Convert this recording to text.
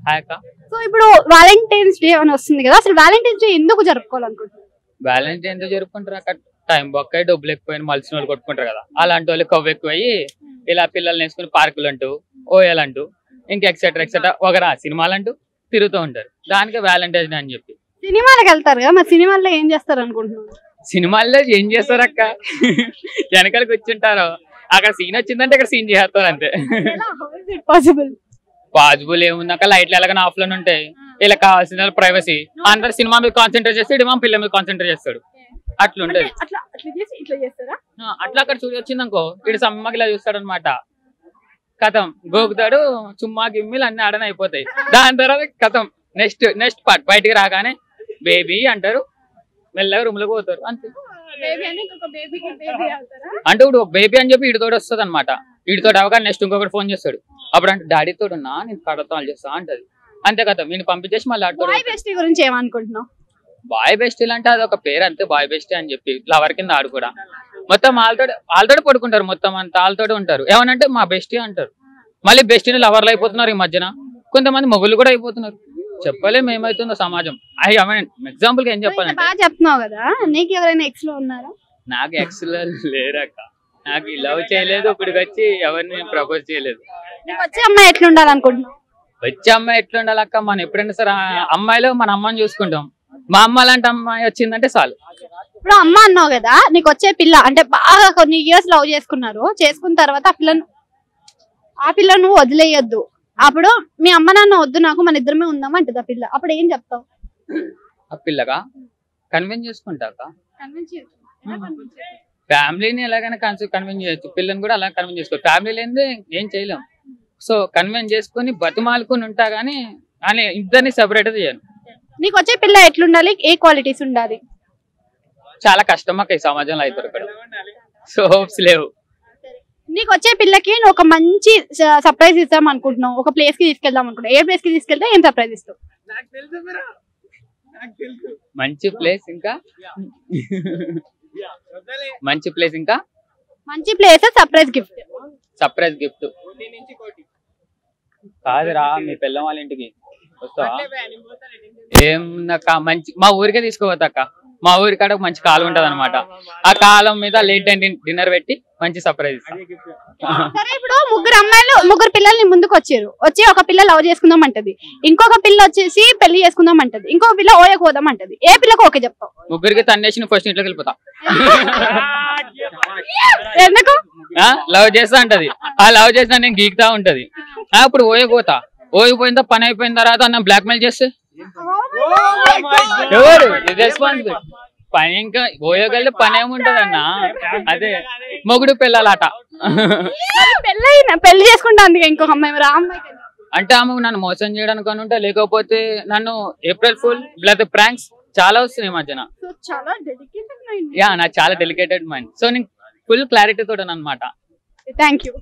Hi అక్క. So ఇప్పుడు Valentine's day అని వస్తుంది కదా, అసలు వాలంటైన్స్ డే ఎందుకు జరుపుకోవాలనుకుంటున్నారు? వ్యాలంటైన్ ఎందుకు జరుపుకుంటారు అక్క? టైం బొక్క డబ్బులు ఎక్కువైనా మలిసిన వాళ్ళు కొట్టుకుంటారు కదా, అలాంటి వాళ్ళు కొవ్వు ఎక్కువయ్యి ఇలా పిల్లల్ని వేసుకుని పార్కులు అంటూ ఓయాలంటూ ఇంకా ఎక్సెట్రా ఎక్సెట్రా ఒకరా సినిమాలు అంటూ తిరుగుతూ ఉంటారు. దానికి వ్యాలంటైన్స్ డే అని చెప్పి. సినిమాలకు వెళ్తారు కదా, మరి సినిమాల్లో ఏం చేస్తారు అనుకుంటున్నారు? సినిమాల్లో ఏం చేస్తారు అక్క? వెనకాల కూర్చుంటారు, అక్కడ సీన్ వచ్చిందంటే ఇక్కడ సీన్ చేస్తారు అంతే. పాసిబుల్ పాసిబుల్ ఏముందాక లైట్లు ఎలాగైనా ఆఫ్ లోనే ఉంటాయి. ఇలా కావాల్సిన ప్రైవసీ, అందరు సినిమా మీద కాన్సన్ట్రేట్ చేస్తే ఇటు మా పిల్లల మీద కాన్సన్ట్రేట్ చేస్తాడు. అట్లుంటది. అట్లా అక్కడ చూసి వచ్చింది అనుకో, ఇటు సమ్మకి ఇలా చూస్తాడు అనమాట. కథం గోకుతాడు, చుమ్మా గిమ్మిలు అన్ని ఆడనే అయిపోతాయి. దాని తర్వాత కథం నెక్స్ట్ పార్ట్ బయటికి రాగానే బేబీ అంటారు, మెల్లగా రూమ్ లోకి పోతారు అంతే. అంటే ఇప్పుడు బేబీ అని చెప్పి ఇడితోటి వస్తుంది అనమాట. ఇడితోటి అవగానే నెక్స్ట్ ఇంకొకటి ఫోన్ చేస్తాడు. అప్పుడు అంటే డాడీతో ఉన్నా నేను కడతాను చేస్తా అంటది. అంతే కదా, నేను పంపించేసి మళ్ళీ బాయ్ బెస్టీ గురించి ఏమనుకుంటున్నావు? బాయ్ బెస్టీ అంటే అది ఒక పేరు అంతే, బాయ్ బెస్టీ అని చెప్పి లవర్ కింద ఆడు కూడా. మొత్తం వాళ్ళతోటి పడుకుంటారు, మొత్తం అంతా వాళ్ళతోటి ఉంటారు. ఏమనంటే మా బెస్టీ అంటారు. మళ్ళీ బెస్టీని లవర్లు అయిపోతున్నారు ఈ మధ్యన. కొంతమంది మొగుళ్ళు కూడా అయిపోతున్నారు. చెప్పలేము ఏమైతుందో సమాజం. ఎగ్జాంపుల్ గా ఏం చెప్పాలంటే, బాగా చెప్తున్నావు కదా, నీకు ఎవరైనా ఎక్స్ లో ఉన్నారా? నాకు ఎక్స్ లేరక్క. నాకు లవ్ చేయలేదు, ఇప్పటికి వచ్చి ఎవరిని ప్రపోజ్ చేయలేదు. నీకు వచ్చే అమ్మాయి ఎట్లుండాలనుకుంటున్నావు? వచ్చే అమ్మాయి ఎట్లుండాలక్క, మనం ఎప్పుడైనా సరే అమ్మాయిలో మన అమ్మని చూసుకుంటాం. మా అమ్మ లాంటి అమ్మాయి వచ్చిందంటే చాలు. ఇప్పుడు అమ్మ అన్నావు కదా, నీకు వచ్చే పిల్ల అంటే బాగా కొన్ని ఇయర్స్ లవ్ చేసుకున్న తర్వాత ఆ పిల్లను వదిలేయొద్దు, అప్పుడు మీ అమ్మ నాన్న వద్దు నాకు మన ఇద్దరమే ఉందాం అంటది ఆ పిల్ల, అప్పుడు ఏం చెప్తావు? ఆ పిల్లగా కన్విన్స్ చేసుకుంటాక ఫ్యామిలీని ఎలాగైనా కన్విన్స్ చేయొచ్చు, పిల్లని కూడా అలా కన్విన్స్ చేసుకోవచ్చు. ఫ్యామిలీ లేనిదే ఏం చేయలేం. సో కన్విన్స్ చేసుకుని బతిమాలుకుని ఉంటా గానీ అని ఇద్దరిని సెపరేట్ చేయను. నీకు వచ్చే పిల్ల ఎట్లుండాలి, ఏ క్వాలిటీస్ ఉండాలి? చాలా కష్టం అక్క ఈ సమాజంలో అయితే దొరకడం. సో హోప్స్ లేవు. నీకు వచ్చే పిల్లకి నువ్వు ఒక మంచి సర్ప్రైజ్ ఇద్దాం అనుకుంటున్నావు, ఒక ప్లేస్ కి తీసుకెళ్దాం అనుకుంటున్నావు, ఏ ప్లేస్ కి తీసుకెళ్తే ఏం సర్ప్రైజ్ ఇస్తావు? మంచి ప్లేస్ ఇంకా మంచి ప్లేస్ సర్ప్రైజ్ గిఫ్ట్ కాదురా, మీ పిల్లం వాళ్ళ ఇంటికి వస్తావా? ఏమక్క మంచి మా ఊరికే తీసుకోవద్దక్క. మా ఊరి కాడ మంచి కాలం ఉంటది అనమాట. ఆ కాలం మీద లేట్ నైట్ డిన్నర్ పెట్టి మంచి సర్ప్రైజ్ ఇస్తాం. సరే, ఇప్పుడు ముగ్గురు పిల్లల్ని ముందుకు వచ్చి ఒక పిల్ల లవ్ చేసుకుందాం అంటది, ఇంకొక పిల్ల వచ్చేసి పెళ్లి చేసుకుందాం అంటది, ఇంకొక పిల్ల ఓయకు పోదాం అంటది, ఏ పిల్లకు ఓకే చెప్తావు? ముగ్గురికి తన్నేసి ఫస్ట్ ఇంట్లోకి వెళ్ళిపోతా. ఎందుకు? లవ్ చేస్తా అంటది, ఆ లవ్ చేసినా నేను గీకుతా ఉంటది. అప్పుడు ఓయకపోతా, ఓయిపోయిన పని అయిపోయిన తర్వాత నన్ను బ్లాక్ మెయిల్ చేస్తే ఎవరు రెస్పాన్సిబుల్? పని ఇంకా ఓయగలితే పని ఏముంటది అన్న, అదే మొగుడు పిల్లలాట. పెళ్లి చేసుకుంటా అందుకే ఇంకొక అమ్మాయి అంటే ఆమె నన్ను మోసం చేయడానికి అని ఉంటా, లేకపోతే నన్ను ఏప్రిల్ ఫుల్ లేదా ప్రాంక్స్ చాలా వస్తున్నాయి మధ్యన. నాకు చాలా డెలికేటెడ్ మైండ్. సో నేను ఫుల్ క్లారిటీ తోట అనమాట. Thank you.